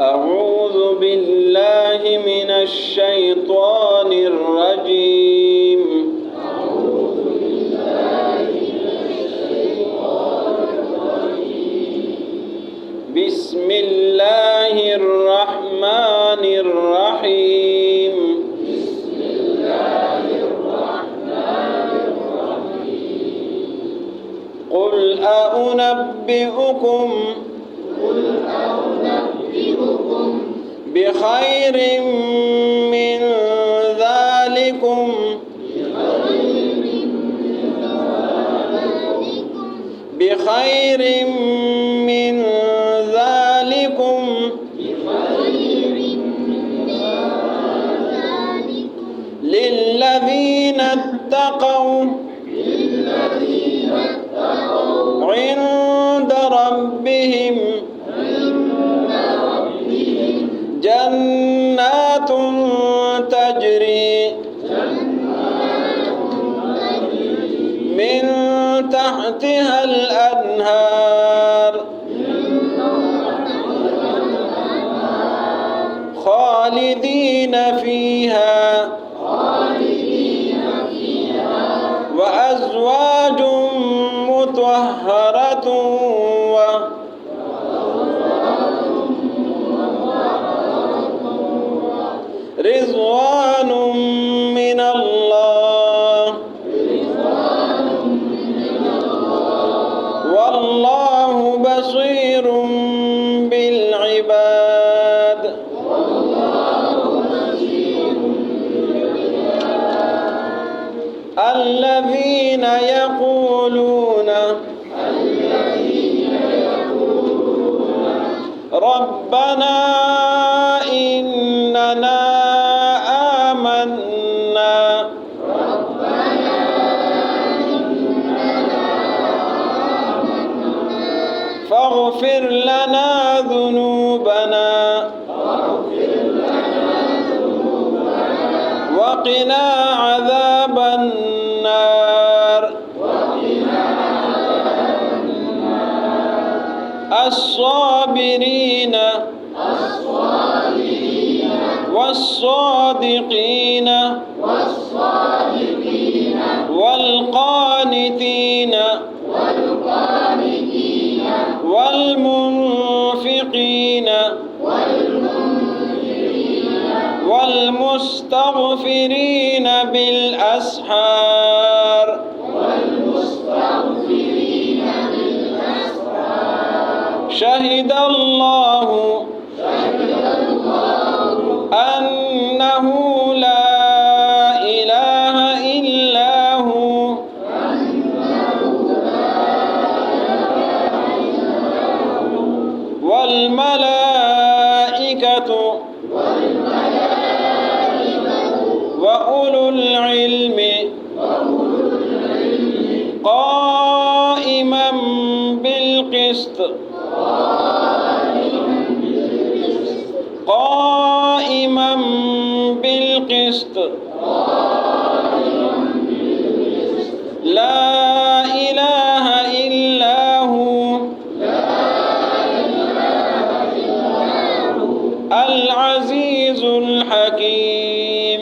أعوذ بالله من الشيطان الرجيم. بسم الله الرحمن الرحيم. قل أنبئكم بخير من ذلكم للذين اتقوا عند ربهم جنات تجري من تحتها الأنهار خالدين فيها وأزواج مطهرة ورضوان من الله والله بصير بالعباد. الذين يقولون ربنا إننا آمنا فاغفر لنا ذنوبنا وقنا عذاب النار. الصابرين والصادقين والقانتين والمنفقين والمستغفرين بالأسحار. شهد الله أنه لا إله إلا هو والملائكة وأولو العلم قائما بالقسط لا إله إلا هو العزيز الحكيم.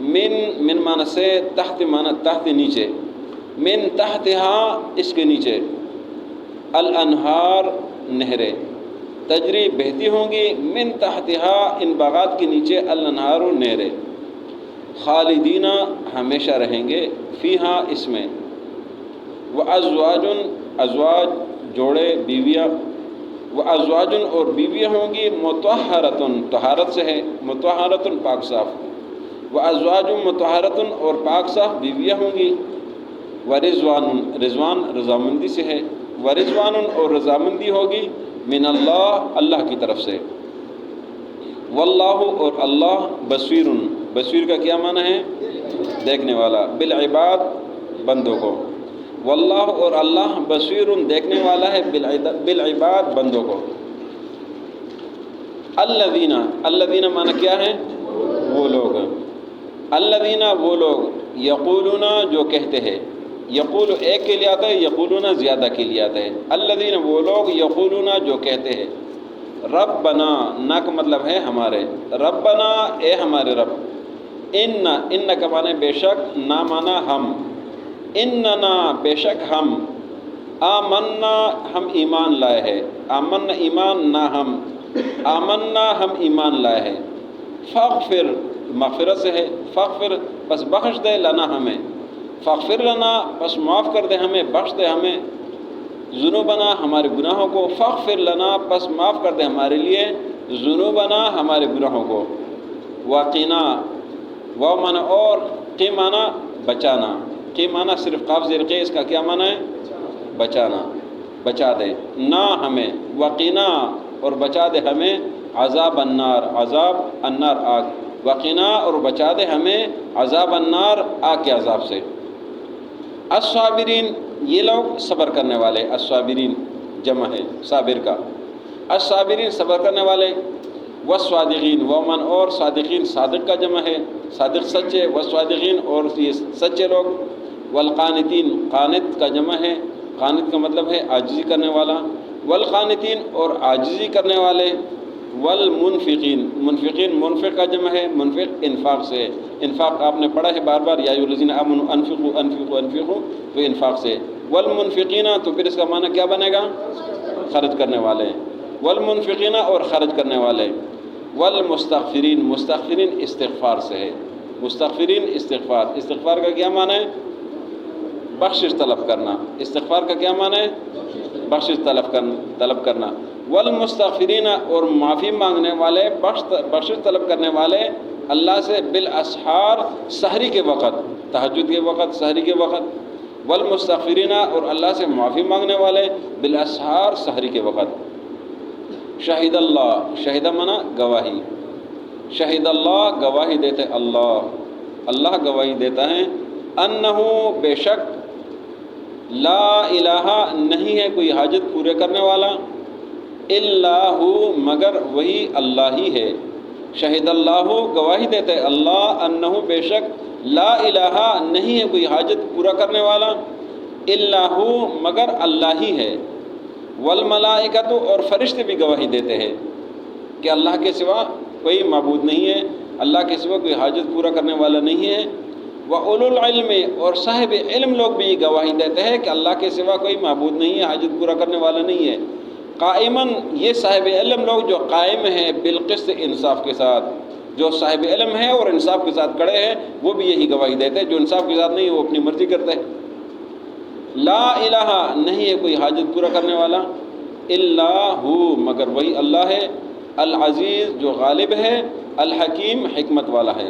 من معنی سے تحت معنی تحت نیچے، من تحتہا اس کے نیچے، الانہار نہریں، تجری بہتی ہوں گی، من تحتہا ان باغات کے نیچے، الانہار نہریں، خالدین ہمیشہ رہیں گے، فیہا اس میں، وازواج ازواج جوڑے بیویاں، وازواج اور بیویاں ہوں گی، مطہرۃ طہارت سے ہے، مطہرۃ پاک صاف، وازواج مطہرۃ اور پاک صاف بیویاں ہوں گی، ورضوان رضوان رضامندی سے ہے، ورضوان اور رضامندی ہوگی، من اللہ اللہ کی طرف سے، واللہ اور اللہ بصیر، بصیر کا کیا معنی ہے؟ دیکھنے والا، بالعباد بندوں کو، واللہ اور اللہ بصیر دیکھنے والا ہے، بالعباد بندوں کو، الذین الذین معنی کیا ہے؟ وہ لوگ، الذین وہ لوگ، یقولون جو کہتے ہیں، یقول ایک کے لیے آتا ہے، یقولون زیادہ کے لیے آتا ہے، الذین وہ لوگ، یقولون جو کہتے ہیں، ربنا نا کا مطلب ہے ہمارے، ربنا اے ہمارے رب، ان کا معنی بے شک، نا معنی ہم، اننا بے شک ہم، آمنا ہم ایمان لائے ہیں، آمنا ایمان نہ ہم، آمنا ہم ایمان لائے ہیں، فاغفر مغفرت سے ہے، فاغفر بس بخش دے، لنا ہمیں، فاغفر لنا بس معاف کر دے ہمیں، بخش دے ہمیں، ذنوبنا ہمارے گناہوں کو، فاغفر لنا بس معاف کر دے ہمارے لیے، ذنوبنا ہمارے گناہوں کو، وقنا وہ معنی اور، قی معنی بچانا، قی معنی صرف قاف زیر قی، اس کا کیا معنی ہے؟ بچانا، بچا دے، نہ ہمیں، وقنا اور بچا دے ہمیں، عذاب النار عذاب النار آگ، وقنا اور بچا دے ہمیں، عذاب النار آگ کے عذاب سے، الصابرین یہ لوگ صبر کرنے والے، الصابرین جمع ہے صابر کا، الصابرین صبر کرنے والے، والصادقین ومن اور صادقین صادق کا جمع ہے، صادق سچے، والصادقین اور یہ سچے لوگ، والقانتین قانت کا جمع ہے، قانت کا مطلب ہے عاجزی کرنے والا، والقانتین اور عاجزی کرنے والے، والمنفقین منفقین منفق کا جمع ہے، منفق انفاق سے، انفاق آپ نے پڑھا ہے بار بار، یا ایھا الذین آمنوا انفقوا انفقوا انفقوا، تو انفاق سے، والمنفقین تو پھر اس کا معنی کیا بنے گا؟ خرچ کرنے والے، والمنفقین اور خرچ کرنے والے، والمستغفرین مستغفرین استغفار سے ہے، مستغفرین استغفار، استغفار کا کیا معنی ہے؟ بخشش طلب کرنا، استغفار کا کیا معنی ہے؟ بخشش طلب کرنا، والمستغفرین اور معافی مانگنے والے، بخشش طلب کرنے والے اللہ سے، بالاسحار سحری کے وقت، تہجد کے وقت، سحری کے وقت، والمستغفرین اور اللہ سے معافی مانگنے والے، بالاسحار سحری کے وقت، شہید اللہ شہید منا گواہی، شہید اللہ گواہی دیتے اللہ، اللہ گواہی دیتا ہے، انہو بے شک، لا الہ نہیں ہے کوئی حاجت پورے کرنے والا، الا ہو مگر وہی اللہ ہی ہے، شہید اللہ گواہی دیتے اللہ، انہو بے شک، لا الہ نہیں ہے کوئی حاجت پورا کرنے والا، الا ہو مگر اللہ ہی ہے، والملائکۃ اور فرشتے بھی گواہی دیتے ہیں کہ اللہ کے سوا کوئی معبود نہیں ہے، اللہ کے سوا کوئی حاجت پورا کرنے والا نہیں ہے، وَأُولُو الْعِلْمِ اور صاحب علم لوگ بھی گواہی دیتے ہیں کہ اللہ کے سوا کوئی معبود نہیں ہے، حاجت پورا کرنے والا نہیں ہے، قائماً یہ صاحب علم لوگ جو قائم ہیں، بالقسط انصاف کے ساتھ، جو صاحب علم ہے اور انصاف کے ساتھ کھڑے ہیں وہ بھی یہی گواہی دیتے ہیں، جو انصاف کے ساتھ نہیں ہے وہ اپنی مرضی کرتے ہیں، لا الہ نہیں ہے کوئی حاجت پورا کرنے والا، الا ہو مگر وہی اللہ ہے، العزیز جو غالب ہے، الحکیم حکمت والا ہے،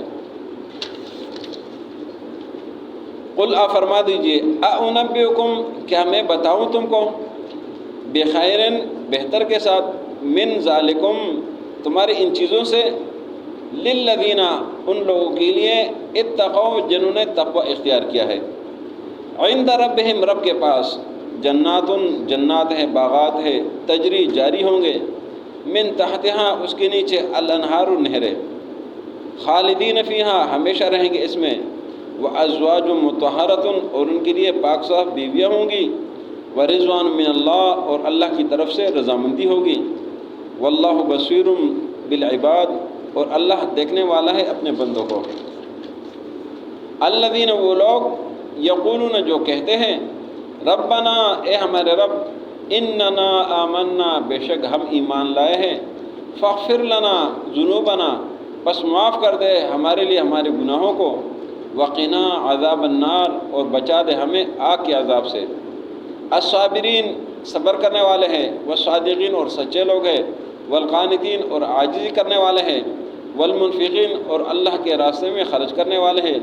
قل فرما دیجئے، اَأُنَبِّئُكُمْ کیا میں بتاؤں تم کو، بخیرن بہتر کے ساتھ، من ذالکم تمہاری ان چیزوں سے، للذین ان لوگوں کے لیے، اتقوا جنہوں نے تقوی اختیار کیا ہے، عند ربہم رب کے پاس، جنات جنات ہیں، باغات ہیں، تجری جاری ہوں گے، من تحتہا اس کے نیچے، الانہار نہریں، خالدین فیہا ہمیشہ رہیں گے اس میں، وازواج مطہرۃ اور ان کے لیے پاک صاف بیویاں ہوں گی، ورضوان من اللہ اور اللہ کی طرف سے رضامندی ہوگی، واللہ بصیر بالعباد اور اللہ دیکھنے والا ہے اپنے بندوں کو۔ الذین وہ لوگ یقولون جو کہتے ہیں ربنا اے ہمارے رب اننا آمنا بے شک ہم ایمان لائے ہیں فاغفر لنا ذنوبنا بس معاف کر دے ہمارے لیے ہمارے گناہوں کو وقنا عذاب النار اور بچا دے ہمیں آگ کے عذاب سے الصابرین صبر کرنے والے ہیں والصادقین اور سچے لوگ ہیں والقانتین اور عاجزی کرنے والے ہیں والمنفقین اور اللہ کے راستے میں خرچ کرنے والے ہیں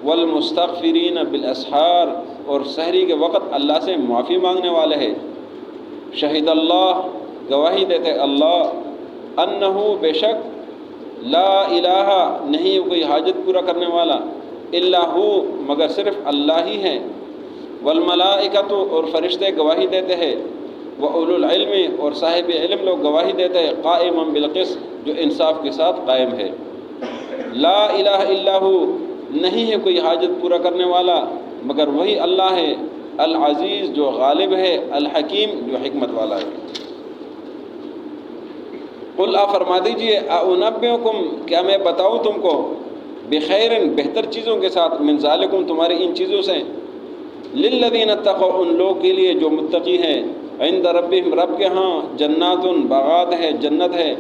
والمستغفرین بالاسحار اور سحری کے وقت اللہ سے معافی مانگنے والے ہیں شہید اللہ گواہی دیتے اللہ انہو بے شک لا الہ نہیں کوئی حاجت پورا کرنے والا الا ہو مگر صرف اللہ ہی ہے والملائکۃ اور فرشتے گواہی دیتے ہیں وَأُولُو العلم اور صاحب علم لوگ گواہی دیتے ہیں قائما بالقسط جو انصاف کے ساتھ قائم ہے لا الہ الا ہو نہیں ہے کوئی حاجت پورا کرنے والا مگر وہی اللہ ہے العزیز جو غالب ہے الحکیم جو حکمت والا ہے قل آپ فرما دیجئے اُنبئکم کیا میں بتاؤں تم کو بخیر بہتر چیزوں کے ساتھ من ذالکم تمہاری ان چیزوں سے للذین اتقوا ان لوگ کے لیے جو متقی ہیں عند ربہم رب کے ہاں جنات باغات ہے جنت ہے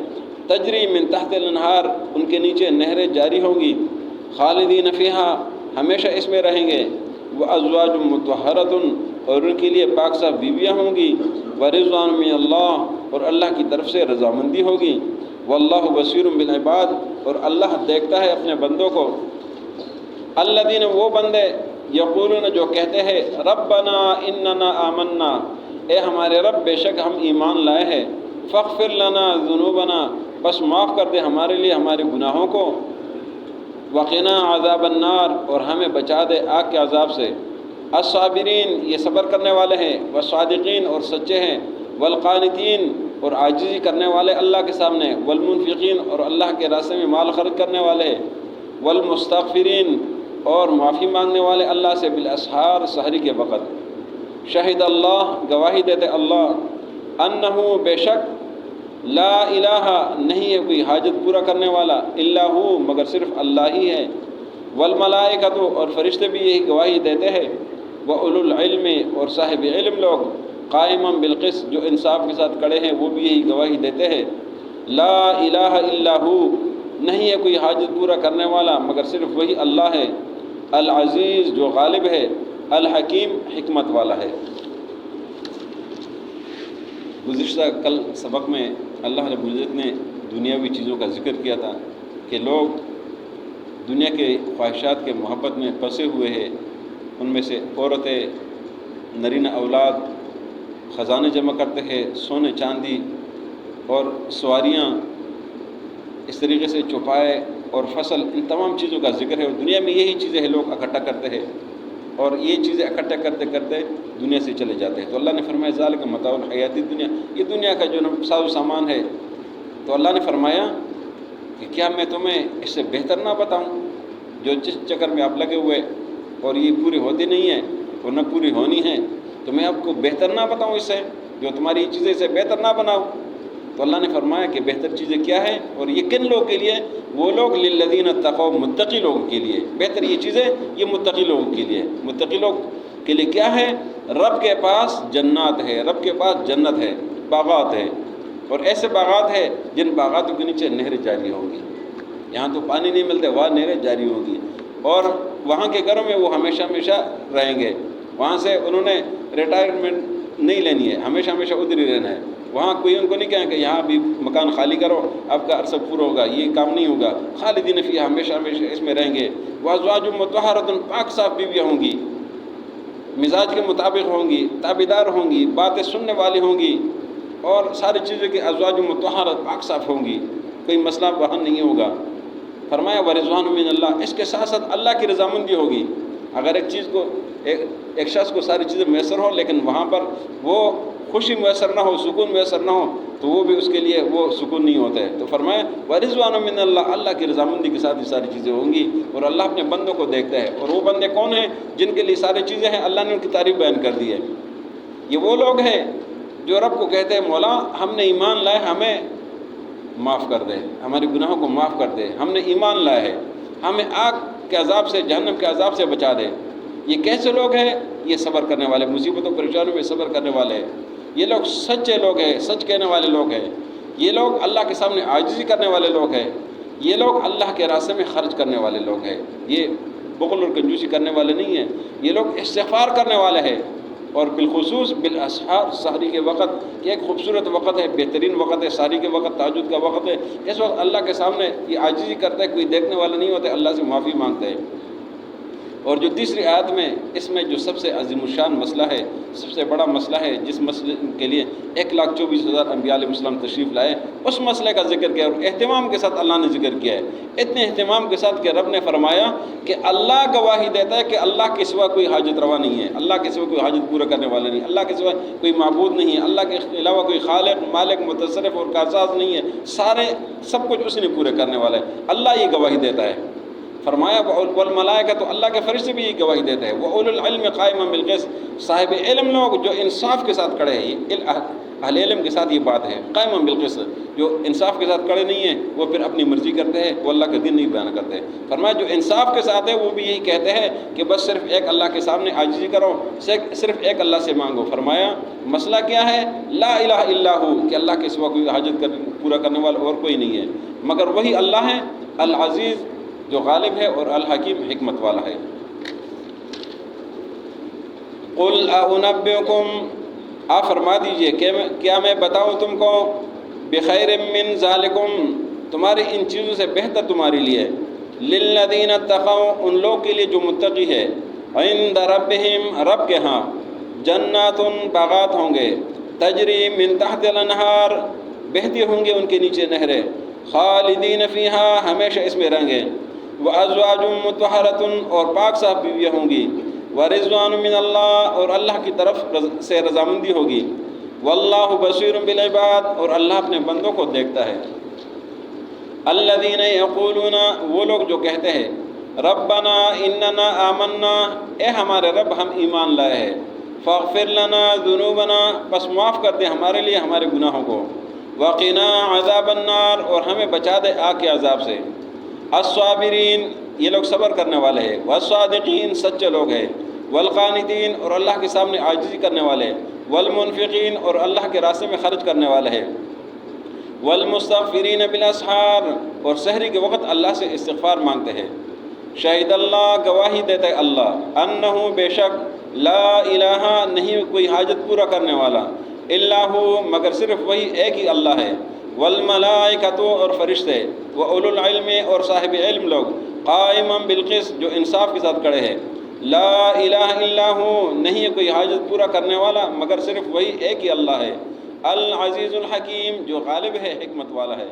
تجری من تحت الانہار ان کے نیچے نہریں جاری ہوں گی خالدین فیہا ہمیشہ اس میں رہیں گے وازواج مطہرۃ اور ان کے لیے پاک صاف بیویاں ہوں گی ورضوان من اللہ اور اللہ کی طرف سے رضامندی ہوگی واللہ بصیر بالعباد اور اللہ دیکھتا ہے اپنے بندوں کو الذین وہ بندے یقولون جو کہتے ہیں ربنا اننا آمنا اے ہمارے رب بے شک ہم ایمان لائے ہیں فاغفر لنا ذنوبنا بس معاف کر دے ہمارے لیے ہمارے گناہوں کو وقنا عذاب النار اور ہمیں بچا دے آگ کے عذاب سے الصابرین یہ صبر کرنے والے ہیں والصادقین اور سچے ہیں والقانتین اور عاجزی کرنے والے اللہ کے سامنے والمنفقین اور اللہ کے راستے میں مال خرچ کرنے والے والمستغفرین اور معافی مانگنے والے اللہ سے بالاسحار سحری کے وقت شہید اللہ گواہی دیتے اللہ انہو بے شک لا الہ نہیں ہے کوئی حاجت پورا کرنے والا الا ہو مگر صرف اللہ ہی ہے والملائکۃ اور فرشتے بھی یہی گواہی دیتے ہیں وَأُولُو العلم اور صاحب علم لوگ قائما بالقسط جو انصاف کے ساتھ کھڑے ہیں وہ بھی یہی گواہی دیتے ہیں لا الہ الا ہو نہیں ہے کوئی حاجت پورا کرنے والا مگر صرف وہی اللہ ہے العزیز جو غالب ہے الحکیم حکمت والا ہے گزشتہ کل سبق میں اللہ رب العزت نے دنیاوی چیزوں کا ذکر کیا تھا کہ لوگ دنیا کے خواہشات کے محبت میں پھنسے ہوئے ہیں ان میں سے عورتیں نرینہ اولاد خزانے جمع کرتے ہیں سونے چاندی اور سواریاں اس طریقے سے چوپائے اور فصل ان تمام چیزوں کا ذکر ہے اور دنیا میں یہی چیزیں ہیں لوگ اکٹھا کرتے ہیں اور یہ چیزیں اکٹھا کرتے کرتے دنیا سے چلے جاتے ہیں تو اللہ نے فرمایا ذالک متاع الحیات الدنیا یہ دنیا کا جو ساز و سامان ہے تو اللہ نے فرمایا کہ کیا میں تمہیں اس سے بہتر نہ بتاؤں جو جس چکر میں آپ لگے ہوئے اور یہ پوری ہوتی نہیں ہے اور نہ پوری ہونی ہے تو میں آپ کو بہتر نہ بتاؤں اس سے جو تمہاری چیزیں اسے بہتر نہ بناؤ تو اللہ نے فرمایا کہ بہتر چیزیں کیا ہیں اور یہ کن لوگوں کے لیے وہ لوگ للذین اتقوا متقی لوگوں کے لیے بہتر یہ چیزیں یہ متقی لوگوں کے لیے متقی لوگ کے لیے کیا ہے رب کے پاس جنات ہے رب کے پاس جنت ہے باغات ہے اور ایسے باغات ہے جن باغاتوں کے نیچے نہریں جاری ہوں گی یہاں تو پانی نہیں ملتے وہاں نہریں جاری ہوں گی اور وہاں کے گھروں میں وہ ہمیشہ ہمیشہ رہیں گے وہاں سے انہوں نے ریٹائرمنٹ نہیں لینی ہے ہمیشہ ہمیشہ ادھر ہی رہنا ہے وہاں کوئی ان کو نہیں کہیں کہ یہاں بھی مکان خالی کرو آپ کا عرصہ پورا ہوگا یہ کام نہیں ہوگا خالدین فیہا ہمیشہ ہمیشہ اس میں رہیں گے وازواج مطہرۃ پاک صاف بیویاں ہوں گی مزاج کے مطابق ہوں گی تابعدار ہوں گی باتیں سننے والی ہوں گی اور ساری چیزیں کہ ازواج مطہرۃ پاک صاف ہوں گی کوئی مسئلہ وہاں نہیں ہوگا فرمایا ورضوان من اللہ اس کے ساتھ ساتھ اللہ کی رضامندی ہوگی اگر ایک چیز کو ایک شخص کو ساری چیزیں میسر ہوں لیکن وہاں پر وہ خوشی میسر نہ ہو سکون میسر نہ ہو تو وہ بھی اس کے لیے وہ سکون نہیں ہوتا ہے تو فرمایا ورضوان من اللہ اللہ کی رضامندی کے ساتھ یہ ساری چیزیں ہوں گی اور اللہ اپنے بندوں کو دیکھتا ہے اور وہ بندے کون ہیں جن کے لیے ساری چیزیں ہیں اللہ نے ان کی تعریف بیان کر دی ہے یہ وہ لوگ ہیں جو رب کو کہتے ہیں مولا ہم نے ایمان لائے ہمیں معاف کر دے ہمارے گناہوں کو معاف کر دے ہم نے ایمان لایا ہے ہمیں آگ کے عذاب سے، جہنم کے عذاب سے بچا دے۔ یہ کیسے لوگ ہیں؟ یہ صبر کرنے والے، مصیبتوں پریشانیوں میں صبر کرنے والے ہیں۔ یہ لوگ سچے لوگ ہیں، سچ کہنے والے لوگ ہیں۔ یہ لوگ اللہ کے سامنے عاجزی کرنے والے لوگ ہیں۔ یہ لوگ اللہ کے راستے میں خرچ کرنے والے لوگ ہیں۔ یہ بخل اور کنجوسی کرنے والے نہیں ہیں، یہ لوگ استغفار کرنے والے ہیں۔ اور بالخصوص بالاسحار، سحری کے وقت، یہ ایک خوبصورت وقت ہے، بہترین وقت ہے، سحری کے وقت، تہجد کا وقت ہے۔ اس وقت اللہ کے سامنے یہ عاجزی کرتا ہے، کوئی دیکھنے والا نہیں ہوتا، اللہ سے معافی مانگتے ہیں۔ اور جو تیسری آیت میں، اس میں جو سب سے عظیم الشان مسئلہ ہے، سب سے بڑا مسئلہ ہے، جس مسئلے کے لیے 1,24,000 انبیاء علیہ السلام تشریف لائے، اس مسئلے کا ذکر کیا، اور اہتمام کے ساتھ اللہ نے ذکر کیا ہے۔ اتنے اہتمام کے ساتھ کہ رب نے فرمایا کہ اللہ گواہی دیتا ہے کہ اللہ کے سوا کوئی حاجت روا نہیں ہے، اللہ کے سوا کوئی حاجت پورا کرنے والا نہیں، اللہ کے سوا کوئی معبود نہیں ہے، اللہ کے علاوہ کوئی خالق، مالک، متصرف اور کارساز نہیں ہے، سب کچھ اس نے پورے کرنے والا ہے، اللہ یہ گواہی دیتا ہے۔ فرمایا والملائکہ، تو اللہ کے فرشتے بھی یہ گواہی دیتے ہیں، وَأُولُو الْعِلْمِ قَائِمًا بِالْقِسْطِ، صاحب علم لوگ جو انصاف کے ساتھ کھڑے ہیں، یہ اہل علم کے ساتھ یہ بات ہے، قائمًا بالقسط، جو انصاف کے ساتھ کھڑے نہیں ہیں وہ پھر اپنی مرضی کرتے ہیں، وہ اللہ کا دین نہیں بیان کرتے۔ فرمایا جو انصاف کے ساتھ ہے وہ بھی یہی کہتے ہیں کہ بس صرف ایک اللہ کے سامنے عاجزی کرو، صرف ایک اللہ سے مانگو۔ فرمایا مسئلہ کیا ہے؟ لا الہ الا ہو، کہ اللہ کے سوا کوئی حاجت پورا کرنے والا اور کوئی نہیں ہے مگر وہی اللہ ہے، العزیز جو غالب ہے، اور الحکیم حکمت والا ہے۔ قل اعنبئکم، آپ فرما دیجئے کہ کیا میں بتاؤں تم کو، بخیر من ذالکم، تمہاری ان چیزوں سے بہتر تمہارے لیے، للذین اتقوا، ان لوگوں کے لیے جو متقی ہے، عند ربہم، رب کے ہاں، جنات، باغات ہوں گے، تجری من تحت الانہار، بہتی ہوں گے ان کے نیچے نہریں، خالدین فیہا، ہمیشہ اس میں رہیں گے، وازواج مطہرۃ، اور پاک صاف بیویاں ہوں گی، ورضوان من اللہ، اور اللہ کی طرف سے رضامندی ہوگی، واللہ بصیر بالعباد، اور اللہ اپنے بندوں کو دیکھتا ہے۔ الذین یقولون، وہ لوگ جو کہتے ہیں، ربنا اننا آمنا، اے ہمارے رب ہم ایمان لائے ہیں، فاغفر لنا ذنوبنا، پس معاف کر دے ہمارے لیے ہمارے گناہوں کو، وقنا عذاب النار، اور ہمیں بچا دے آگ کے عذاب سے، الصابرین، یہ لوگ صبر کرنے والے ہیں، والصادقین، سچے لوگ ہیں، والقانتین، اور اللہ کے سامنے عاجزی کرنے والے، والمنفقین، اور اللہ کے راستے میں خرچ کرنے والے ہیں، والمستغفرین بالاسحار، اور سحری کے وقت اللہ سے استغفار مانگتے ہیں۔ شہید اللہ، گواہی دیتا ہے اللہ، انہ، بے شک، لا الہ، نہیں کوئی حاجت پورا کرنے والا، الا ہو، مگر صرف وہی ایک ہی اللہ ہے، والملائکۃ، اور فرشتے، وَأُولُو الْعِلْمِ، اور صاحب علم لوگ، قائمًا بالقسط، جو انصاف کے ساتھ کھڑے ہیں، لا الہ الا ہو، نہیں کوئی حاجت پورا کرنے والا مگر صرف وہی ایک ہی اللہ ہے، العزیز الحکیم، جو غالب ہے، حکمت والا ہے۔